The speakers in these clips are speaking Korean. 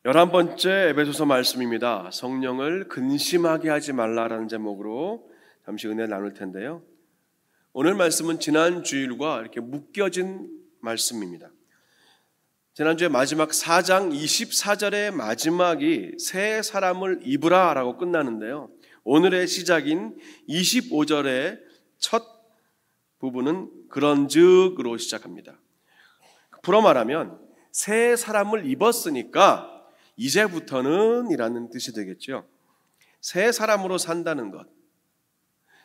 11번째 에베소서 말씀입니다. 성령을 근심하게 하지 말라라는 제목으로 잠시 은혜 나눌 텐데요. 오늘 말씀은 지난 주일과 이렇게 묶여진 말씀입니다. 지난주에 마지막 4장 24절의 마지막이 새 사람을 입으라 라고 끝나는데요. 오늘의 시작인 25절의 첫 부분은 그런즉으로 시작합니다. 풀어 말하면 새 사람을 입었으니까 이제부터는 이라는 뜻이 되겠죠. 새 사람으로 산다는 것,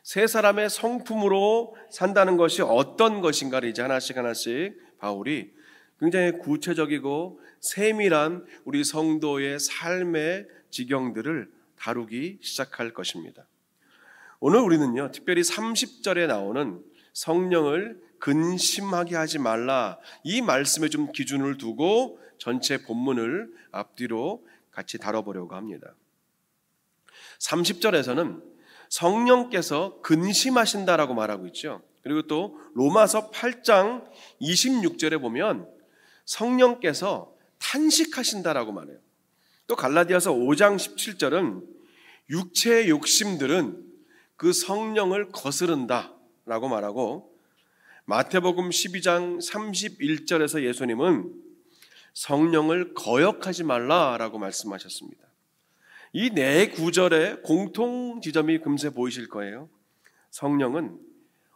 새 사람의 성품으로 산다는 것이 어떤 것인가를 이제 하나씩 바울이 굉장히 구체적이고 세밀한 우리 성도의 삶의 지경들을 다루기 시작할 것입니다. 오늘 우리는요, 특별히 30절에 나오는 성령을 근심하게 하지 말라, 이 말씀에 좀 기준을 두고 전체 본문을 앞뒤로 같이 다뤄보려고 합니다. 30절에서는 성령께서 근심하신다라고 말하고 있죠. 그리고 또 로마서 8장 26절에 보면 성령께서 탄식하신다라고 말해요. 또 갈라디아서 5장 17절은 육체의 욕심들은 그 성령을 거스른다라고 말하고, 마태복음 12장 31절에서 예수님은 성령을 거역하지 말라라고 말씀하셨습니다. 이 네 구절의 공통 지점이 금세 보이실 거예요. 성령은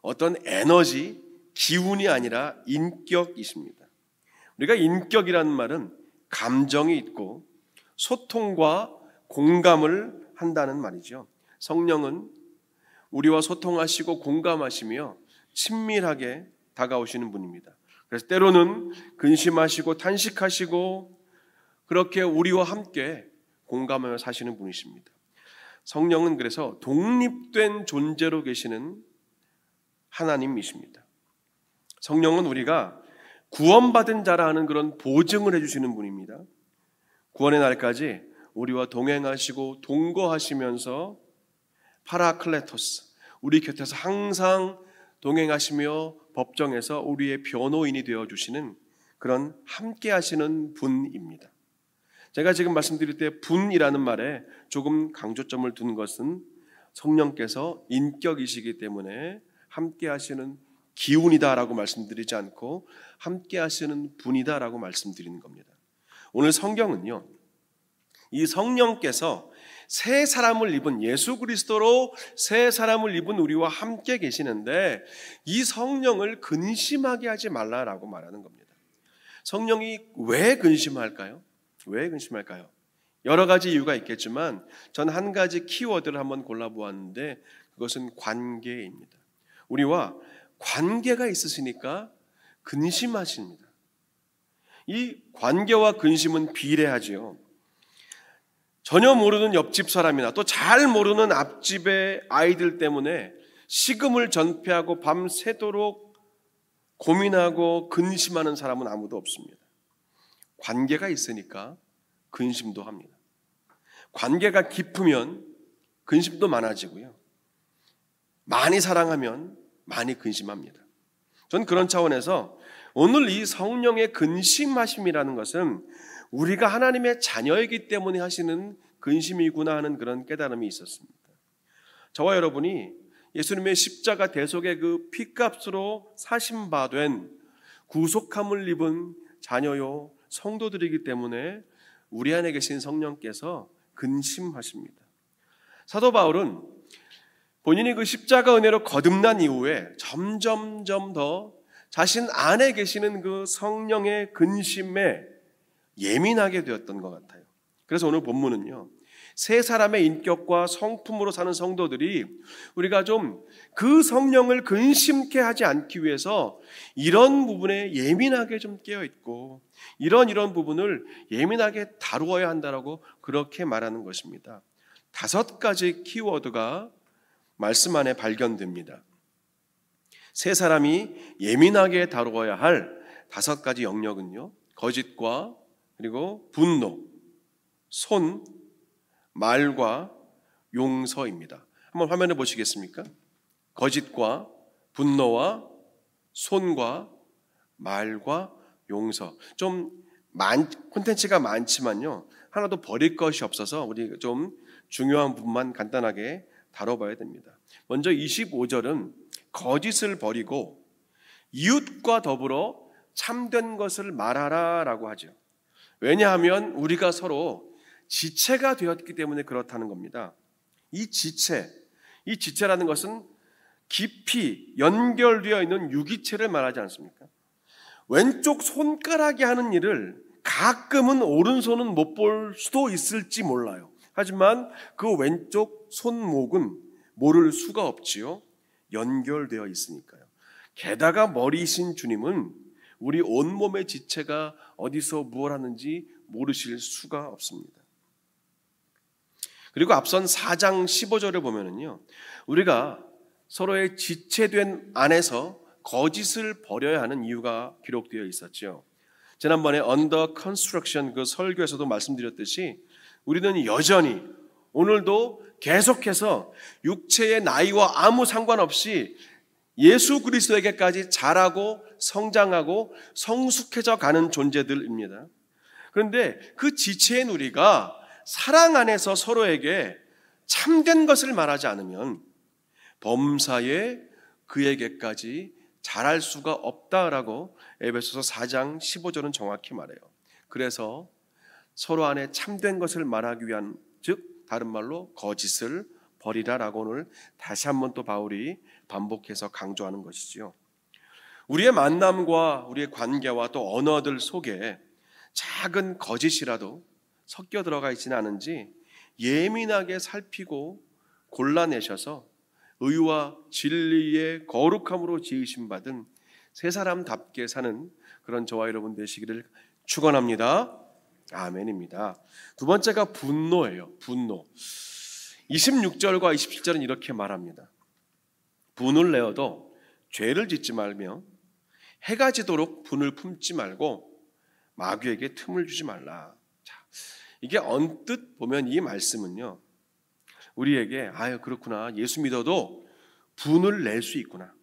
어떤 에너지, 기운이 아니라 인격이십니다. 우리가 인격이라는 말은 감정이 있고 소통과 공감을 한다는 말이죠. 성령은 우리와 소통하시고 공감하시며 친밀하게 다가오시는 분입니다. 그래서 때로는 근심하시고 탄식하시고 그렇게 우리와 함께 공감하며 사시는 분이십니다. 성령은 그래서 독립된 존재로 계시는 하나님이십니다. 성령은 우리가 구원받은 자라 하는 그런 보증을 해주시는 분입니다. 구원의 날까지 우리와 동행하시고 동거하시면서 파라클레토스, 우리 곁에서 항상 동행하시며 법정에서 우리의 변호인이 되어주시는 그런 함께 하시는 분입니다. 제가 지금 말씀드릴 때 분이라는 말에 조금 강조점을 둔 것은 성령께서 인격이시기 때문에 함께 하시는 기운이다라고 말씀드리지 않고 함께 하시는 분이다라고 말씀드리는 겁니다. 오늘 성경은요, 이 성령께서 새 사람을 입은, 예수 그리스도로 새 사람을 입은 우리와 함께 계시는데 이 성령을 근심하게 하지 말라라고 말하는 겁니다. 성령이 왜 근심할까요? 왜 근심할까요? 여러 가지 이유가 있겠지만 전 한 가지 키워드를 한번 골라보았는데 그것은 관계입니다. 우리와 관계가 있으시니까 근심하십니다. 이 관계와 근심은 비례하지요. 전혀 모르는 옆집 사람이나 또 잘 모르는 앞집의 아이들 때문에 식음을 전폐하고 밤새도록 고민하고 근심하는 사람은 아무도 없습니다. 관계가 있으니까 근심도 합니다. 관계가 깊으면 근심도 많아지고요. 많이 사랑하면 많이 근심합니다. 전 그런 차원에서 오늘 이 성령의 근심하심이라는 것은 우리가 하나님의 자녀이기 때문에 하시는 근심이구나 하는 그런 깨달음이 있었습니다. 저와 여러분이 예수님의 십자가 대속의 그 피값으로 사신 바 된 구속함을 입은 자녀요 성도들이기 때문에 우리 안에 계신 성령께서 근심하십니다. 사도 바울은 본인이 그 십자가 은혜로 거듭난 이후에 점점점 더 자신 안에 계시는 그 성령의 근심에 예민하게 되었던 것 같아요. 그래서 오늘 본문은요, 세 사람의 인격과 성품으로 사는 성도들이 우리가 좀 그 성령을 근심케 하지 않기 위해서 이런 부분에 예민하게 좀 깨어있고 이런 부분을 예민하게 다루어야 한다라고 그렇게 말하는 것입니다. 5가지 키워드가 말씀 안에 발견됩니다. 세 사람이 예민하게 다루어야 할 5가지 영역은요, 거짓과 그리고 분노, 손, 말과 용서입니다. 한번 화면에 보시겠습니까? 거짓과 분노와 손과 말과 용서. 좀 콘텐츠가 많지만요, 하나도 버릴 것이 없어서 우리 좀 중요한 부분만 간단하게 다뤄봐야 됩니다. 먼저 25절은 거짓을 버리고 이웃과 더불어 참된 것을 말하라 라고 하죠. 왜냐하면 우리가 서로 지체가 되었기 때문에 그렇다는 겁니다. 이 지체라는 것은 깊이 연결되어 있는 유기체를 말하지 않습니까? 왼쪽 손가락이 하는 일을 가끔은 오른손은 못 볼 수도 있을지 몰라요. 하지만 그 왼쪽 손목은 모를 수가 없지요. 연결되어 있으니까요. 게다가 머리이신 주님은 우리 온몸의 지체가 어디서 무엇 하는지 모르실 수가 없습니다. 그리고 앞선 4장 15절을 보면은요, 우리가 서로의 지체된 안에서 거짓을 버려야 하는 이유가 기록되어 있었죠. 지난번에 Under Construction 그 설교에서도 말씀드렸듯이 우리는 여전히 오늘도 계속해서 육체의 나이와 아무 상관없이 예수 그리스도에게까지 자라고 성장하고 성숙해져 가는 존재들입니다. 그런데 그 지체인 우리가 사랑 안에서 서로에게 참된 것을 말하지 않으면 범사에 그에게까지 자랄 수가 없다라고 에베소서 4장 15절은 정확히 말해요. 그래서 서로 안에 참된 것을 말하기 위한, 즉 다른 말로 거짓을 버리라라고 오늘 다시 한번 또 바울이 반복해서 강조하는 것이지요. 우리의 만남과 우리의 관계와 또 언어들 속에 작은 거짓이라도 섞여 들어가 있지는 않은지 예민하게 살피고 골라내셔서 의와 진리의 거룩함으로 지으심 받은 새 사람답게 사는 그런 저와 여러분 되시기를 축원합니다. 아멘입니다. 두 번째가 분노예요. 분노. 26절과 27절은 이렇게 말합니다. 분을 내어도 죄를 짓지 말며 해가 지도록 분을 품지 말고 마귀에게 틈을 주지 말라. 자, 이게 언뜻 보면 이 말씀은요, 우리에게 그렇구나, 예수 믿어도 분을 낼 수 있구나,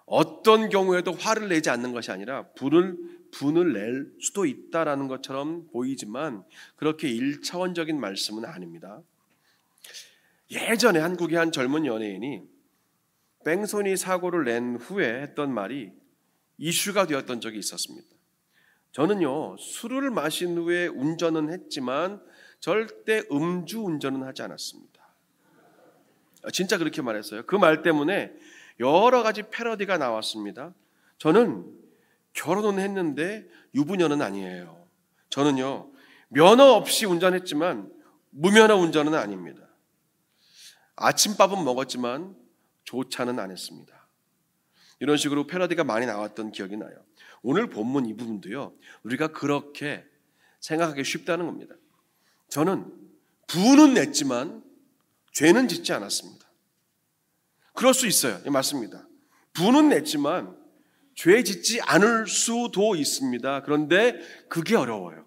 어떤 경우에도 화를 내지 않는 것이 아니라 분을 낼 수도 있다라는 것처럼 보이지만 그렇게 1차원적인 말씀은 아닙니다. 예전에 한국의 한 젊은 연예인이 뺑소니 사고를 낸 후에 했던 말이 이슈가 되었던 적이 있었습니다. 저는요, 술을 마신 후에 운전은 했지만 절대 음주 운전은 하지 않았습니다. 진짜 그렇게 말했어요. 그 말 때문에 여러 가지 패러디가 나왔습니다. 저는 결혼은 했는데 유부녀는 아니에요. 저는요, 면허 없이 운전했지만 무면허 운전은 아닙니다. 아침밥은 먹었지만 조차는 안 했습니다. 이런 식으로 패러디가 많이 나왔던 기억이 나요. 오늘 본문 이 부분도요, 우리가 그렇게 생각하기 쉽다는 겁니다. 저는 분은 냈지만 죄는 짓지 않았습니다. 그럴 수 있어요. 맞습니다. 분은 냈지만 죄 짓지 않을 수도 있습니다. 그런데 그게 어려워요.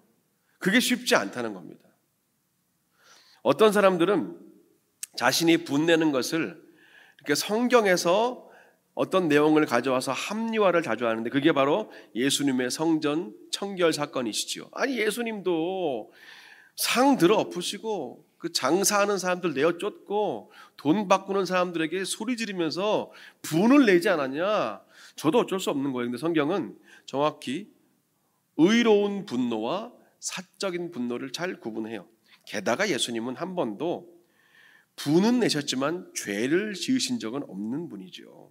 그게 쉽지 않다는 겁니다. 어떤 사람들은 자신이 분내는 것을 이렇게 성경에서 어떤 내용을 가져와서 합리화를 자주 하는데 그게 바로 예수님의 성전 청결 사건이시죠. 아니, 예수님도 상 들어 엎으시고 그 장사하는 사람들 내어 쫓고 돈 바꾸는 사람들에게 소리 지르면서 분을 내지 않았냐? 저도 어쩔 수 없는 거예요. 근데 성경은 정확히 의로운 분노와 사적인 분노를 잘 구분해요. 게다가 예수님은 한 번도 분은 내셨지만 죄를 지으신 적은 없는 분이죠.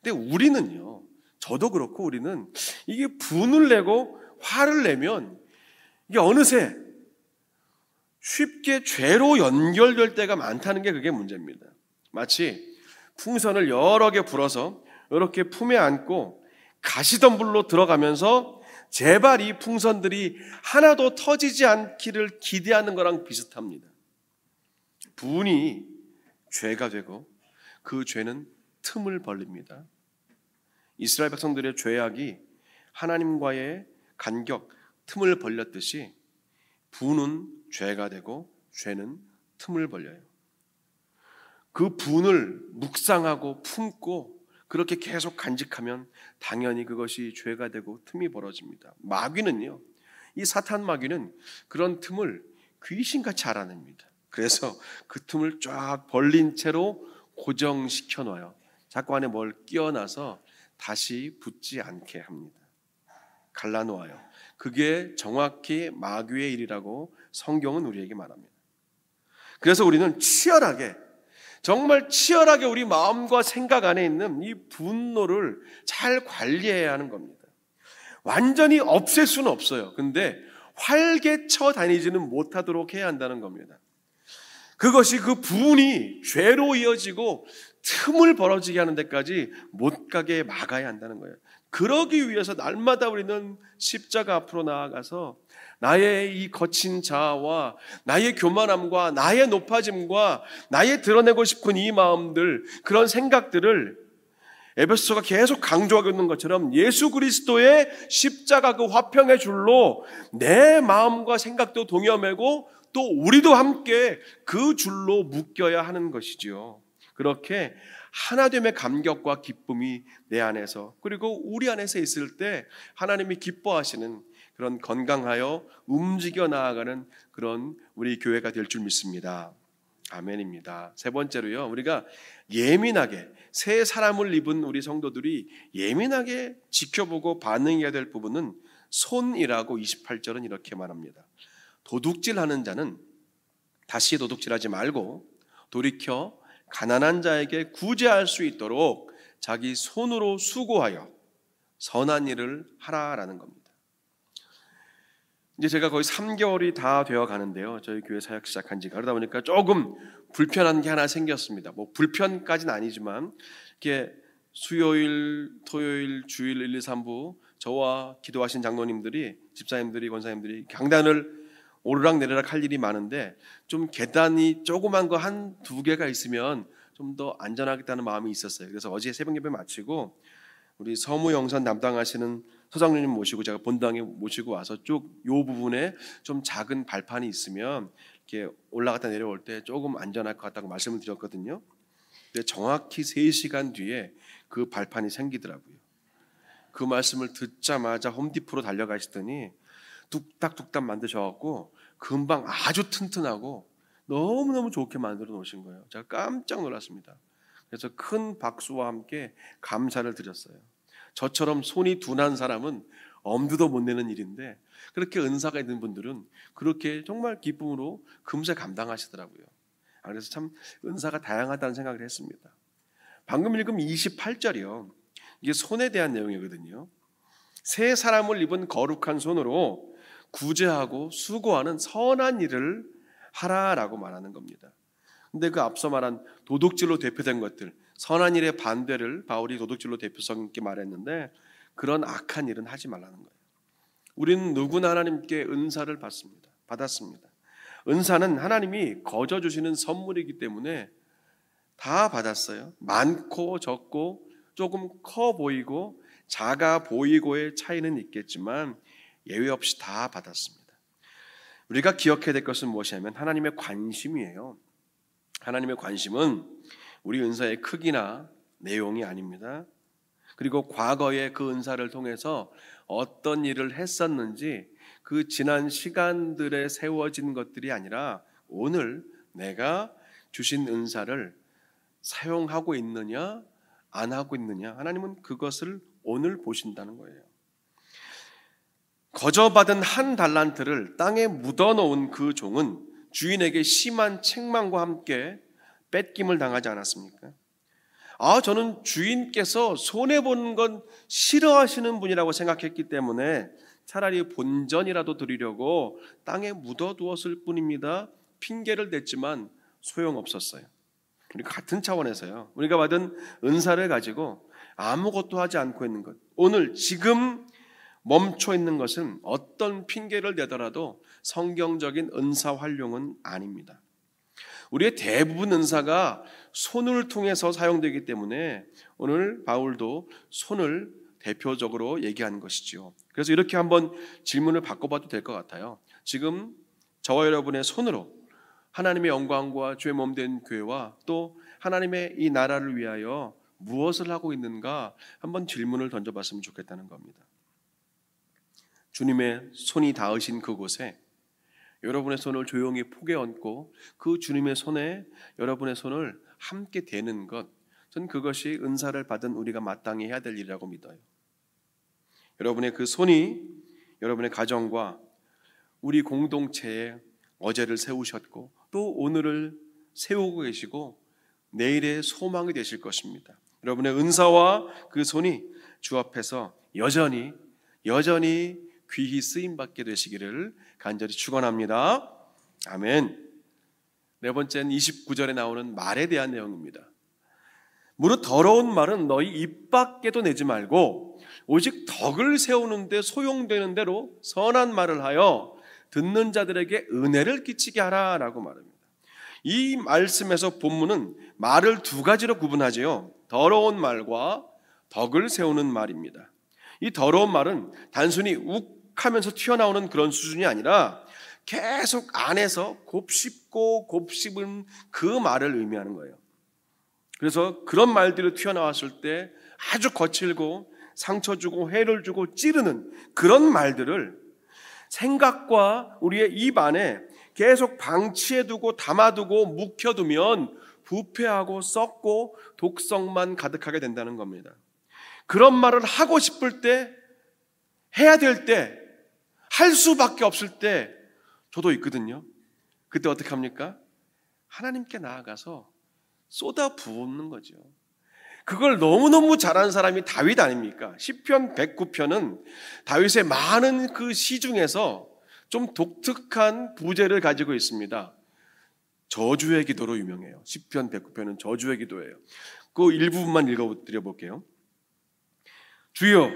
근데 우리는요, 저도 그렇고 우리는 이게 분을 내고 화를 내면 이게 어느새 쉽게 죄로 연결될 때가 많다는 게 그게 문제입니다. 마치 풍선을 여러 개 불어서 이렇게 품에 안고 가시덤불로 들어가면서 제발 이 풍선들이 하나도 터지지 않기를 기대하는 거랑 비슷합니다. 분이 죄가 되고 그 죄는 틈을 벌립니다. 이스라엘 백성들의 죄악이 하나님과의 간격, 틈을 벌렸듯이 분은 죄가 되고 죄는 틈을 벌려요. 그 분을 묵상하고 품고 그렇게 계속 간직하면 당연히 그것이 죄가 되고 틈이 벌어집니다. 마귀는요, 이 사탄 마귀는 그런 틈을 귀신같이 알아냅니다. 그래서 그 틈을 쫙 벌린 채로 고정시켜 놔요. 자꾸 안에 뭘 끼워놔서 다시 붙지 않게 합니다. 갈라놓아요. 그게 정확히 마귀의 일이라고 성경은 우리에게 말합니다. 그래서 우리는 치열하게, 정말 치열하게 우리 마음과 생각 안에 있는 이 분노를 잘 관리해야 하는 겁니다. 완전히 없앨 수는 없어요. 근데 활개쳐 다니지는 못하도록 해야 한다는 겁니다. 그것이 그 분이 죄로 이어지고 틈을 벌어지게 하는 데까지 못 가게 막아야 한다는 거예요. 그러기 위해서 날마다 우리는 십자가 앞으로 나아가서 나의 이 거친 자아와 나의 교만함과 나의 높아짐과 나의 드러내고 싶은 이 마음들, 그런 생각들을 에베소서가 계속 강조하고 있는 것처럼 예수 그리스도의 십자가 그 화평의 줄로 내 마음과 생각도 동여매고 또 우리도 함께 그 줄로 묶여야 하는 것이지요. 그렇게 하나됨의 감격과 기쁨이 내 안에서, 그리고 우리 안에서 있을 때 하나님이 기뻐하시는 그런 건강하여 움직여 나아가는 그런 우리 교회가 될 줄 믿습니다. 아멘입니다. 세 번째로요, 우리가 예민하게, 새 사람을 입은 우리 성도들이 예민하게 지켜보고 반응해야 될 부분은 손이라고 28절은 이렇게 말합니다. 도둑질하는 자는 다시 도둑질하지 말고 돌이켜 가난한 자에게 구제할 수 있도록 자기 손으로 수고하여 선한 일을 하라라는 겁니다. 이제 제가 거의 3개월이 다 되어 가는데요, 저희 교회 사역 시작한 지가. 그러다 보니까 조금 불편한 게 하나 생겼습니다. 뭐 불편까지는 아니지만 이렇게 수요일, 토요일, 주일 1, 2, 3부 저와 기도하신 장로님들이, 집사님들이, 권사님들이 강단을 오르락 내리락 할 일이 많은데 좀 계단이 조그만 거 한 두 개가 있으면 좀 더 안전하겠다는 마음이 있었어요. 그래서 어제 새벽 예배 마치고 우리 서무영선 담당하시는 소장님 모시고 제가 본당에 모시고 와서 쭉 요 부분에 좀 작은 발판이 있으면 이렇게 올라갔다 내려올 때 조금 안전할 것 같다고 말씀을 드렸거든요. 근데 정확히 3시간 뒤에 그 발판이 생기더라고요. 그 말씀을 듣자마자 홈디포로 달려가시더니 뚝딱뚝딱 만드셔갖고 금방 아주 튼튼하고 너무너무 좋게 만들어 놓으신 거예요. 제가 깜짝 놀랐습니다. 그래서 큰 박수와 함께 감사를 드렸어요. 저처럼 손이 둔한 사람은 엄두도 못 내는 일인데 그렇게 은사가 있는 분들은 그렇게 정말 기쁨으로 금세 감당하시더라고요. 그래서 참 은사가 다양하다는 생각을 했습니다. 방금 읽은 28절이요, 이게 손에 대한 내용이거든요. 새 사람을 입은 거룩한 손으로 구제하고 수고하는 선한 일을 하라라고 말하는 겁니다. 근데 그 앞서 말한 도둑질로 대표된 것들, 선한 일의 반대를 바울이 도둑질로 대표성 있게 말했는데 그런 악한 일은 하지 말라는 거예요. 우리는 누구나 하나님께 은사를 받았습니다. 은사는 하나님이 거저 주시는 선물이기 때문에 다 받았어요. 많고 적고 조금 커 보이고 작아 보이고의 차이는 있겠지만 예외 없이 다 받았습니다. 우리가 기억해야 될 것은 무엇이냐면 하나님의 관심이에요. 하나님의 관심은 우리 은사의 크기나 내용이 아닙니다. 그리고 과거에 그 은사를 통해서 어떤 일을 했었는지 그 지난 시간들에 세워진 것들이 아니라 오늘 내가 주신 은사를 사용하고 있느냐 안 하고 있느냐, 하나님은 그것을 오늘 보신다는 거예요. 거저받은 한 달란트를 땅에 묻어놓은 그 종은 주인에게 심한 책망과 함께 뺏김을 당하지 않았습니까? 저는 주인께서 손해보는 건 싫어하시는 분이라고 생각했기 때문에 차라리 본전이라도 드리려고 땅에 묻어두었을 뿐입니다. 핑계를 댔지만 소용없었어요. 우리 같은 차원에서요, 우리가 받은 은사를 가지고 아무것도 하지 않고 있는 것, 오늘 지금 멈춰 있는 것은 어떤 핑계를 대더라도 성경적인 은사 활용은 아닙니다. 우리의 대부분 은사가 손을 통해서 사용되기 때문에 오늘 바울도 손을 대표적으로 얘기하는 것이지요. 그래서 이렇게 한번 질문을 바꿔봐도 될 것 같아요. 지금 저와 여러분의 손으로 하나님의 영광과 주의 몸된 교회와 또 하나님의 이 나라를 위하여 무엇을 하고 있는가 한번 질문을 던져봤으면 좋겠다는 겁니다. 주님의 손이 닿으신 그곳에 여러분의 손을 조용히 포개 얹고 그 주님의 손에 여러분의 손을 함께 대는 것, 전 그것이 은사를 받은 우리가 마땅히 해야 될 일이라고 믿어요. 여러분의 그 손이 여러분의 가정과 우리 공동체에 어제를 세우셨고 또 오늘을 세우고 계시고 내일의 소망이 되실 것입니다. 여러분의 은사와 그 손이 주 앞에서 여전히 귀히 쓰임받게 되시기를 간절히 축원합니다. 아멘. 네 번째는 29절에 나오는 말에 대한 내용입니다. 무릇 더러운 말은 너희 입 밖에도 내지 말고 오직 덕을 세우는 데 소용되는 대로 선한 말을 하여 듣는 자들에게 은혜를 끼치게 하라라고 말합니다. 이 말씀에서 본문은 말을 두 가지로 구분하지요. 더러운 말과 덕을 세우는 말입니다. 이 더러운 말은 단순히 욱하면서 튀어나오는 그런 수준이 아니라 계속 안에서 곱씹은 그 말을 의미하는 거예요. 그래서 그런 말들이 튀어나왔을 때 아주 거칠고 상처 주고 해를 주고 찌르는 그런 말들을 생각과 우리의 입 안에 계속 방치해두고 담아두고 묵혀두면 부패하고 썩고 독성만 가득하게 된다는 겁니다. 그런 말을 하고 싶을 때, 해야 될 때, 할 수밖에 없을 때 저도 있거든요. 그때 어떻게 합니까? 하나님께 나아가서 쏟아 부었는 거죠. 그걸 너무너무 잘하는 사람이 다윗 아닙니까? 시편 109편은 다윗의 많은 그 시 중에서 좀 독특한 부제를 가지고 있습니다. 저주의 기도로 유명해요. 시편 109편은 저주의 기도예요. 그 일부분만 읽어드려 볼게요. 주여,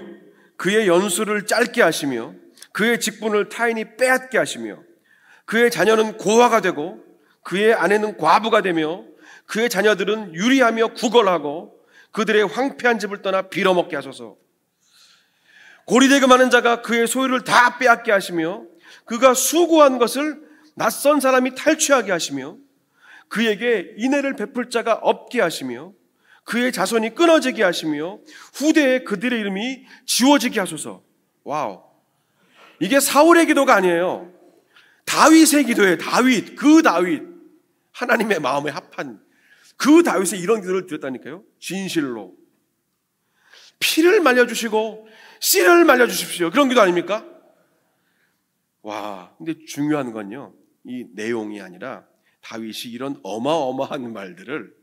그의 연수를 짧게 하시며 그의 직분을 타인이 빼앗게 하시며 그의 자녀는 고아가 되고 그의 아내는 과부가 되며 그의 자녀들은 유리하며 구걸하고 그들의 황폐한 집을 떠나 빌어먹게 하소서. 고리되게 많은 자가 그의 소유를 다 빼앗게 하시며 그가 수고한 것을 낯선 사람이 탈취하게 하시며 그에게 인애를 베풀 자가 없게 하시며 그의 자손이 끊어지게 하시며 후대에 그들의 이름이 지워지게 하소서. 와우. 이게 사울의 기도가 아니에요. 다윗의 기도예요. 다윗. 하나님의 마음에 합한 그 다윗의 이런 기도를 드렸다니까요. 진실로. 피를 말려주시고 씨를 말려주십시오. 그런 기도 아닙니까? 와, 근데 중요한 건요. 이 내용이 아니라 다윗이 이런 어마어마한 말들을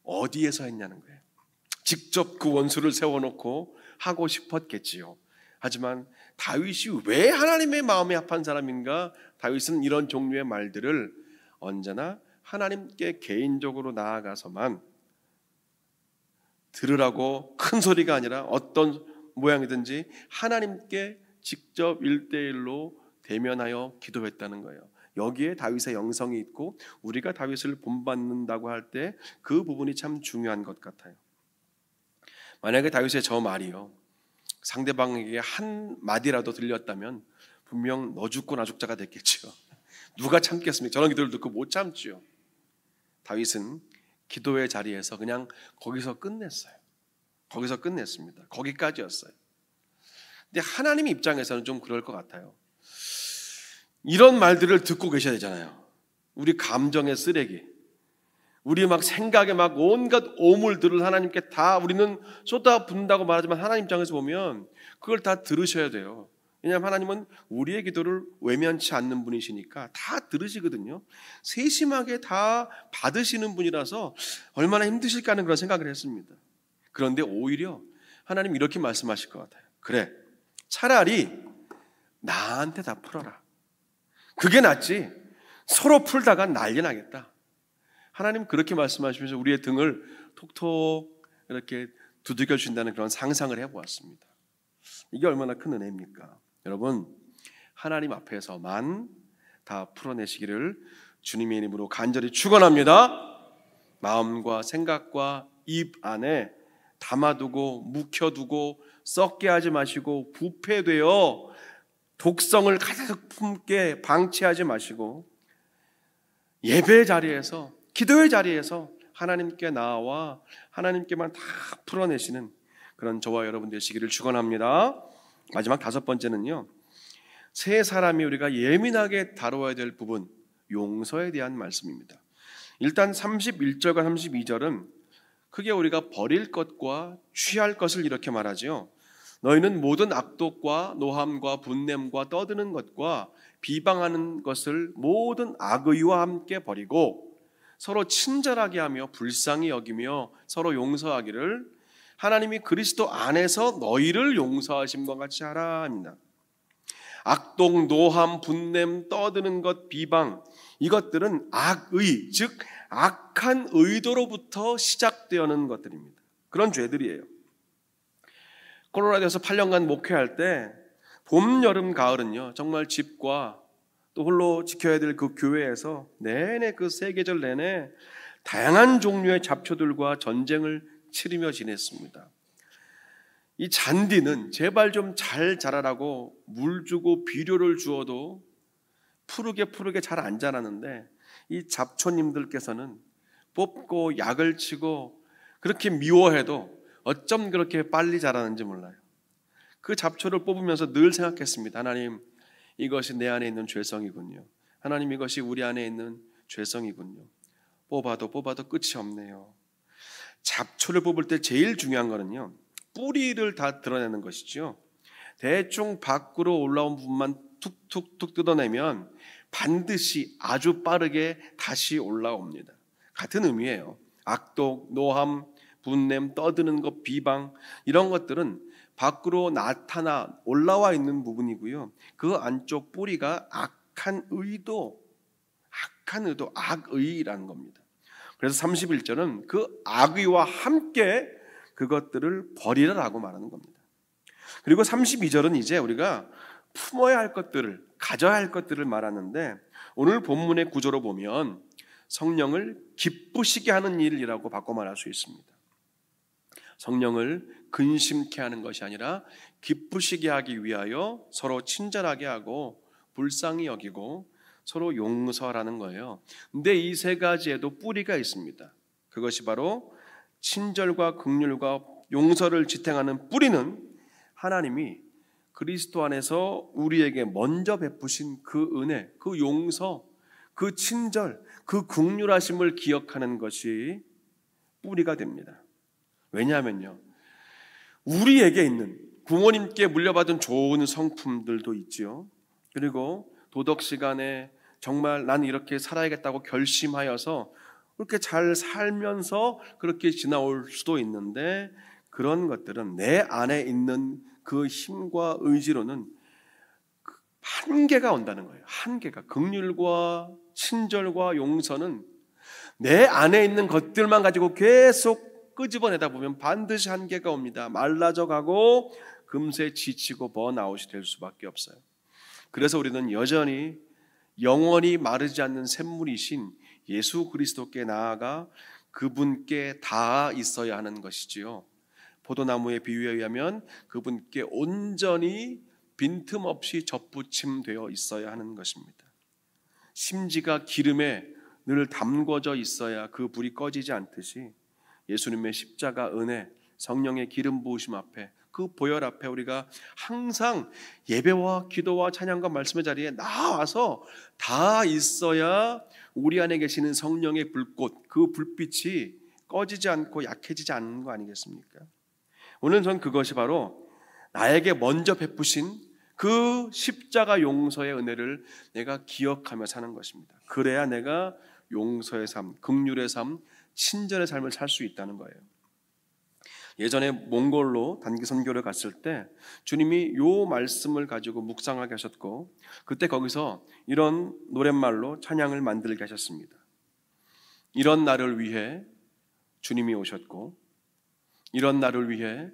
어디에서 했냐는 거예요. 직접 그 원수를 세워놓고 하고 싶었겠지요. 하지만 다윗이 왜 하나님의 마음에 합한 사람인가? 다윗은 이런 종류의 말들을 언제나 하나님께 개인적으로 나아가서만 들으라고 큰 소리가 아니라 어떤 모양이든지 하나님께 직접 1대1로 대면하여 기도했다는 거예요. 여기에 다윗의 영성이 있고 우리가 다윗을 본받는다고 할 때 그 부분이 참 중요한 것 같아요. 만약에 다윗의 저 말이요 상대방에게 한 마디라도 들렸다면 분명 너 죽고 나 죽자가 됐겠죠. 누가 참겠습니까? 저런 기도를 듣고 못 참지요. 다윗은 기도의 자리에서 그냥 거기서 끝냈어요. 거기서 끝냈습니다. 거기까지였어요. 근데 하나님 입장에서는 좀 그럴 것 같아요. 이런 말들을 듣고 계셔야 되잖아요. 우리 감정의 쓰레기, 우리 막 생각에 막 온갖 오물들을 하나님께 다 우리는 쏟아붓는다고 말하지만 하나님 입장에서 보면 그걸 다 들으셔야 돼요. 왜냐하면 하나님은 우리의 기도를 외면치 않는 분이시니까 다 들으시거든요. 세심하게 다 받으시는 분이라서 얼마나 힘드실까 하는 그런 생각을 했습니다. 그런데 오히려 하나님 이렇게 말씀하실 것 같아요. 그래, 차라리 나한테 다 풀어라. 그게 낫지 서로 풀다가 난리 나겠다. 하나님 그렇게 말씀하시면서 우리의 등을 톡톡 이렇게 두들겨 주신다는 그런 상상을 해보았습니다. 이게 얼마나 큰 은혜입니까? 여러분, 하나님 앞에서만 다 풀어내시기를 주님의 이름으로 간절히 축원합니다. 마음과 생각과 입 안에 담아두고 묵혀두고 썩게 하지 마시고 부패되어 독성을 가득 품게 방치하지 마시고 예배 자리에서 기도의 자리에서 하나님께 나와 하나님께만 다 풀어내시는 그런 저와 여러분 되시기를 축원합니다. 마지막 다섯 번째는요, 세 사람이 우리가 예민하게 다루어야 될 부분, 용서에 대한 말씀입니다. 일단 31절과 32절은 크게 우리가 버릴 것과 취할 것을 이렇게 말하지요. 너희는 모든 악독과 노함과 분냄과 떠드는 것과 비방하는 것을 모든 악의와 함께 버리고 서로 친절하게 하며 불쌍히 여기며 서로 용서하기를 하나님이 그리스도 안에서 너희를 용서하심과 같이 하라 합니다. 악독, 노함, 분냄, 떠드는 것, 비방, 이것들은 악의, 즉 악한 의도로부터 시작되는 것들입니다. 그런 죄들이에요. 콜로라도에서 8년간 목회할 때 봄, 여름, 가을은요, 정말 집과 또 홀로 지켜야 될 그 교회에서 내내 그 세 계절 내내 다양한 종류의 잡초들과 전쟁을 치르며 지냈습니다. 이 잔디는 제발 좀 잘 자라라고 물 주고 비료를 주어도 푸르게 잘 안 자라는데, 이 잡초님들께서는 뽑고 약을 치고 그렇게 미워해도 어쩜 그렇게 빨리 자라는지 몰라요. 그 잡초를 뽑으면서 늘 생각했습니다. 하나님, 이것이 내 안에 있는 죄성이군요. 하나님, 이것이 우리 안에 있는 죄성이군요. 뽑아도 끝이 없네요. 잡초를 뽑을 때 제일 중요한 거는요, 뿌리를 다 드러내는 것이죠. 대충 밖으로 올라온 부분만 툭툭툭 뜯어내면 반드시 아주 빠르게 다시 올라옵니다. 같은 의미예요. 악독, 노함, 분냄, 떠드는 것, 비방, 이런 것들은 밖으로 나타나 올라와 있는 부분이고요. 그 안쪽 뿌리가 악한 의도, 악의라는 겁니다. 그래서 31절은 그 악의와 함께 그것들을 버리라라고 말하는 겁니다. 그리고 32절은 이제 우리가 품어야 할 것들을, 가져야 할 것들을 말하는데, 오늘 본문의 구조로 보면 성령을 기쁘시게 하는 일이라고 바꿔 말할 수 있습니다. 성령을 근심케 하는 것이 아니라 기쁘시게 하기 위하여 서로 친절하게 하고 불쌍히 여기고 서로 용서하라는 거예요. 근데 이 세 가지에도 뿌리가 있습니다. 그것이 바로 친절과 긍휼과 용서를 지탱하는 뿌리는 하나님이 그리스도 안에서 우리에게 먼저 베푸신 그 은혜, 그 용서, 그 친절, 그 긍휼하심을 기억하는 것이 뿌리가 됩니다. 왜냐하면요, 우리에게 있는 부모님께 물려받은 좋은 성품들도 있지요. 그리고 도덕 시간에 정말 난 이렇게 살아야겠다고 결심하여서 그렇게 잘 살면서 그렇게 지나올 수도 있는데, 그런 것들은 내 안에 있는 그 힘과 의지로는 한계가 온다는 거예요. 한계가. 긍휼과 친절과 용서는 내 안에 있는 것들만 가지고 계속 끄집어내다 보면 반드시 한계가 옵니다. 말라져 가고 금세 지치고 번아웃이 될 수밖에 없어요. 그래서 우리는 여전히 영원히 마르지 않는 샘물이신 예수 그리스도께 나아가 그분께 닿아 있어야 하는 것이지요. 포도나무의 비유에 의하면 그분께 온전히 빈틈없이 접붙임되어 있어야 하는 것입니다. 심지가 기름에 늘 담궈져 있어야 그 불이 꺼지지 않듯이 예수님의 십자가 은혜, 성령의 기름 부으심 앞에, 그 보혈 앞에 우리가 항상 예배와 기도와 찬양과 말씀의 자리에 나와서 다 있어야 우리 안에 계시는 성령의 불꽃, 그 불빛이 꺼지지 않고 약해지지 않는 거 아니겠습니까? 오늘 전 그것이 바로 나에게 먼저 베푸신 그 십자가 용서의 은혜를 내가 기억하며 사는 것입니다. 그래야 내가 용서의 삶, 긍휼의 삶, 친절의 삶을 살 수 있다는 거예요. 예전에 몽골로 단기 선교를 갔을 때 주님이 요 말씀을 가지고 묵상하게 하셨고, 그때 거기서 이런 노랫말로 찬양을 만들게 하셨습니다. 이런 나를 위해 주님이 오셨고, 이런 나를 위해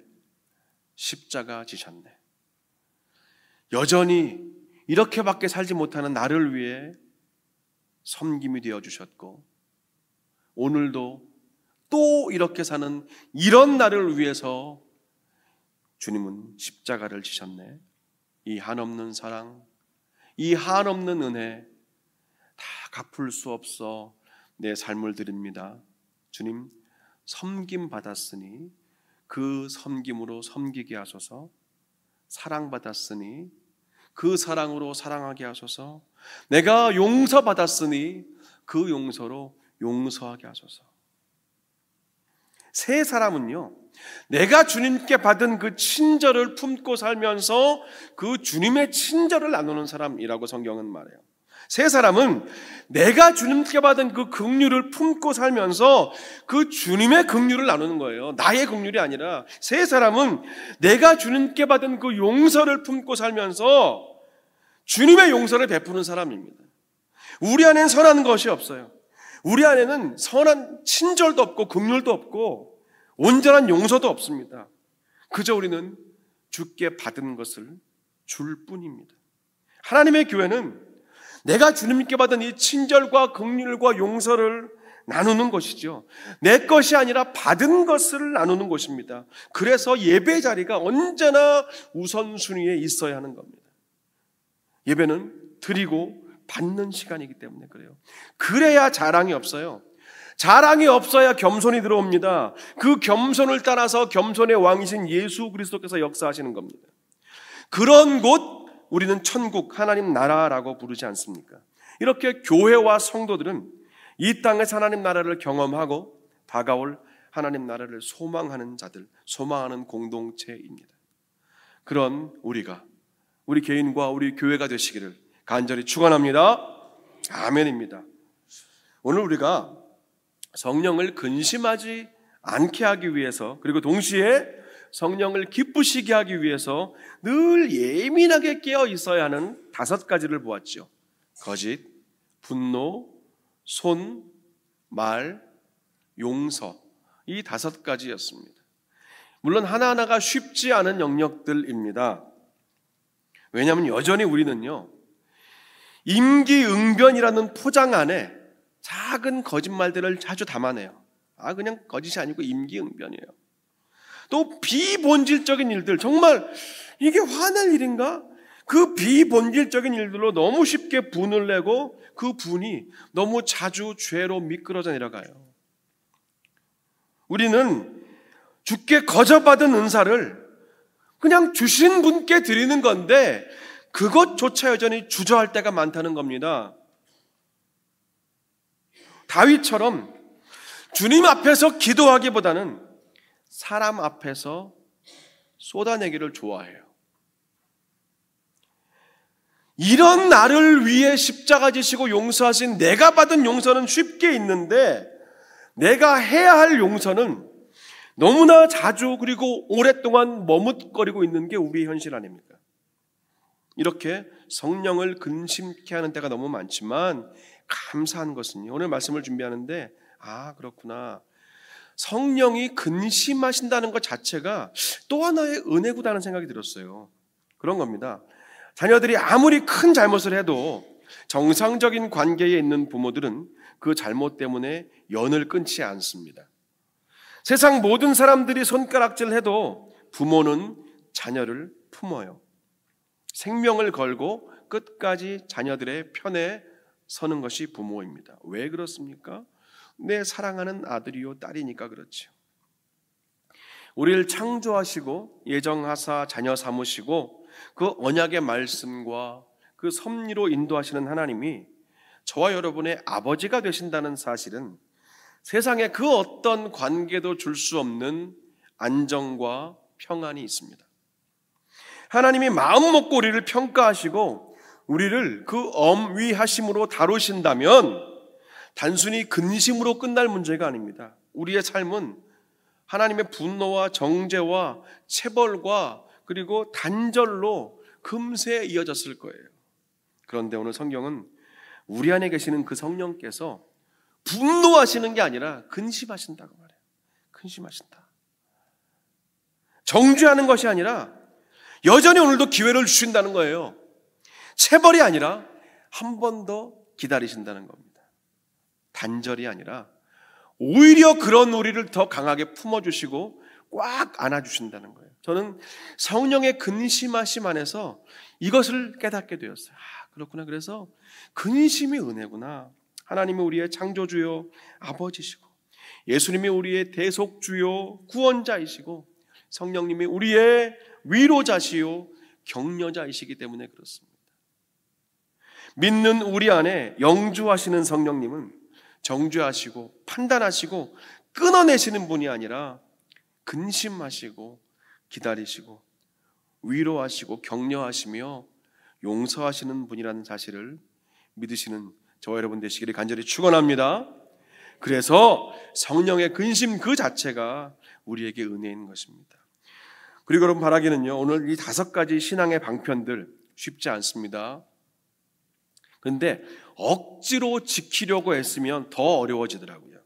십자가 지셨네. 여전히 이렇게밖에 살지 못하는 나를 위해 섬김이 되어주셨고, 오늘도 또 이렇게 사는 이런 나를 위해서 주님은 십자가를 지셨네. 이 한없는 사랑, 이 한없는 은혜 다 갚을 수 없어 내 삶을 드립니다. 주님, 섬김 받았으니 그 섬김으로 섬기게 하소서. 사랑받았으니 그 사랑으로 사랑하게 하소서. 내가 용서받았으니 그 용서로 용서하게 하소서. 새 사람은요, 내가 주님께 받은 그 친절을 품고 살면서 그 주님의 친절을 나누는 사람이라고 성경은 말해요. 새 사람은 내가 주님께 받은 그 긍휼을 품고 살면서 그 주님의 긍휼을 나누는 거예요. 나의 긍휼이 아니라 새 사람은 내가 주님께 받은 그 용서를 품고 살면서 주님의 용서를 베푸는 사람입니다. 우리 안에는 선한 것이 없어요. 우리 안에는 선한 친절도 없고 긍휼도 없고 온전한 용서도 없습니다. 그저 우리는 주께 받은 것을 줄 뿐입니다. 하나님의 교회는 내가 주님께 받은 이 친절과 긍휼과 용서를 나누는 것이죠. 내 것이 아니라 받은 것을 나누는 것입니다. 그래서 예배 자리가 언제나 우선순위에 있어야 하는 겁니다. 예배는 드리고 받는 시간이기 때문에 그래요. 그래야 자랑이 없어요. 자랑이 없어야 겸손이 들어옵니다. 그 겸손을 따라서 겸손의 왕이신 예수 그리스도께서 역사하시는 겁니다. 그런 곳 우리는 천국, 하나님 나라라고 부르지 않습니까? 이렇게 교회와 성도들은 이 땅에서 하나님 나라를 경험하고 다가올 하나님 나라를 소망하는 자들, 소망하는 공동체입니다. 그런 우리가, 우리 개인과 우리 교회가 되시기를 간절히 축원합니다. 아멘입니다. 오늘 우리가 성령을 근심하지 않게 하기 위해서, 그리고 동시에 성령을 기쁘시게 하기 위해서 늘 예민하게 깨어 있어야 하는 5가지를 보았죠. 거짓, 분노, 손, 말, 용서, 이 5가지였습니다. 물론 하나하나가 쉽지 않은 영역들입니다. 왜냐하면 여전히 우리는요, 임기응변이라는 포장 안에 작은 거짓말들을 자주 담아내요. 그냥 거짓이 아니고 임기응변이에요. 또 비본질적인 일들, 정말 이게 화낼 일인가? 그 비본질적인 일들로 너무 쉽게 분을 내고 그 분이 너무 자주 죄로 미끄러져 내려가요. 우리는 주께 거저받은 은사를 그냥 주신 분께 드리는 건데 그것조차 여전히 주저할 때가 많다는 겁니다. 다윗처럼 주님 앞에서 기도하기보다는 사람 앞에서 쏟아내기를 좋아해요. 이런 나를 위해 십자가 지시고 용서하신 내가 받은 용서는 쉽게 있는데 내가 해야 할 용서는 너무나 자주 그리고 오랫동안 머뭇거리고 있는 게 우리의 현실 아닙니까? 이렇게 성령을 근심케 하는 때가 너무 많지만 감사한 것은요, 오늘 말씀을 준비하는데 그렇구나, 성령이 근심하신다는 것 자체가 또 하나의 은혜구나라는 생각이 들었어요. 그런 겁니다. 자녀들이 아무리 큰 잘못을 해도 정상적인 관계에 있는 부모들은 그 잘못 때문에 연을 끊지 않습니다. 세상 모든 사람들이 손가락질 해도 부모는 자녀를 품어요. 생명을 걸고 끝까지 자녀들의 편에 서는 것이 부모입니다. 왜 그렇습니까? 내 사랑하는 아들이요 딸이니까 그렇죠. 우리를 창조하시고 예정하사 자녀 삼으시고 그 언약의 말씀과 그 섭리로 인도하시는 하나님이 저와 여러분의 아버지가 되신다는 사실은 세상에 그 어떤 관계도 줄 수 없는 안정과 평안이 있습니다. 하나님이 마음 먹고 우리를 평가하시고 우리를 그 엄위하심으로 다루신다면 단순히 근심으로 끝날 문제가 아닙니다. 우리의 삶은 하나님의 분노와 정죄와 체벌과 그리고 단절로 금세 이어졌을 거예요. 그런데 오늘 성경은 우리 안에 계시는 그 성령께서 분노하시는 게 아니라 근심하신다고 말해요. 근심하신다. 정죄하는 것이 아니라 여전히 오늘도 기회를 주신다는 거예요. 체벌이 아니라 한 번 더 기다리신다는 겁니다. 단절이 아니라 오히려 그런 우리를 더 강하게 품어주시고 꽉 안아주신다는 거예요. 저는 성령의 근심하심 안에서 이것을 깨닫게 되었어요. 그렇구나. 그래서 근심이 은혜구나. 하나님이 우리의 창조주요 아버지시고 예수님이 우리의 대속주요 구원자이시고 성령님이 우리의 위로자시요 격려자이시기 때문에 그렇습니다. 믿는 우리 안에 영주하시는 성령님은 정죄하시고 판단하시고 끊어내시는 분이 아니라 근심하시고 기다리시고 위로하시고 격려하시며 용서하시는 분이라는 사실을 믿으시는 저와 여러분 되시기를 간절히 축원합니다. 그래서 성령의 근심 그 자체가 우리에게 은혜인 것입니다. 그리고 여러분 바라기는요, 오늘 이 5가지 신앙의 방편들 쉽지 않습니다. 그런데 억지로 지키려고 했으면 더 어려워지더라고요.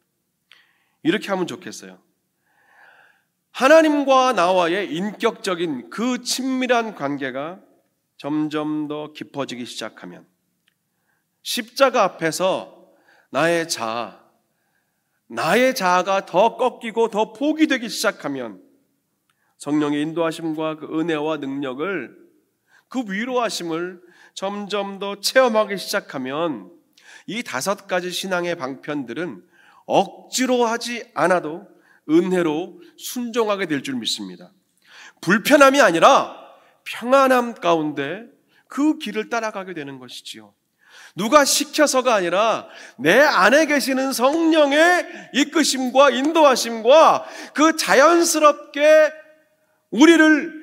이렇게 하면 좋겠어요. 하나님과 나와의 인격적인 그 친밀한 관계가 점점 더 깊어지기 시작하면 십자가 앞에서 나의 자아가 더 꺾이고 더 포기되기 시작하면 성령의 인도하심과 그 은혜와 능력을, 그 위로하심을 점점 더 체험하기 시작하면 이 5가지 신앙의 방편들은 억지로 하지 않아도 은혜로 순종하게 될 줄 믿습니다. 불편함이 아니라 평안함 가운데 그 길을 따라가게 되는 것이지요. 누가 시켜서가 아니라 내 안에 계시는 성령의 이끄심과 인도하심과 그 자연스럽게 우리를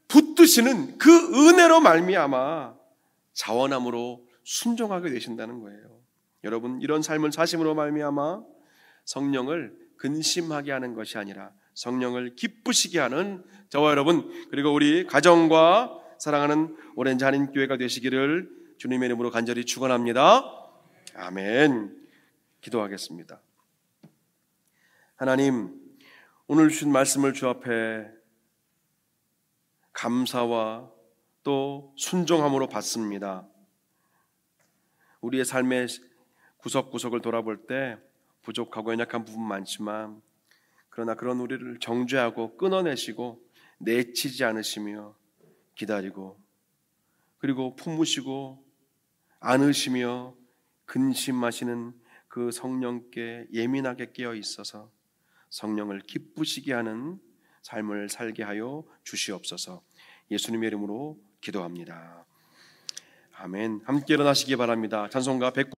붙드시는 그 은혜로 말미암아 자원함으로 순종하게 되신다는 거예요. 여러분, 이런 삶을 사심으로 말미암아 성령을 근심하게 하는 것이 아니라 성령을 기쁘시게 하는 저와 여러분, 그리고 우리 가정과 사랑하는 오렌지 한인교회가 되시기를 주님의 이름으로 간절히 축원합니다. 아멘. 기도하겠습니다. 하나님, 오늘 주신 말씀을 주 앞에 감사와 또 순종함으로 받습니다. 우리의 삶의 구석구석을 돌아볼 때 부족하고 연약한 부분 많지만, 그러나 그런 우리를 정죄하고 끊어내시고 내치지 않으시며 기다리고, 그리고 품으시고 안으시며 근심하시는 그 성령께 예민하게 깨어 있어서 성령을 기쁘시게 하는 삶을 살게 하여 주시옵소서. 예수님의 이름으로 기도합니다. 아멘. 함께 일어나시기 바랍니다. 찬송가 100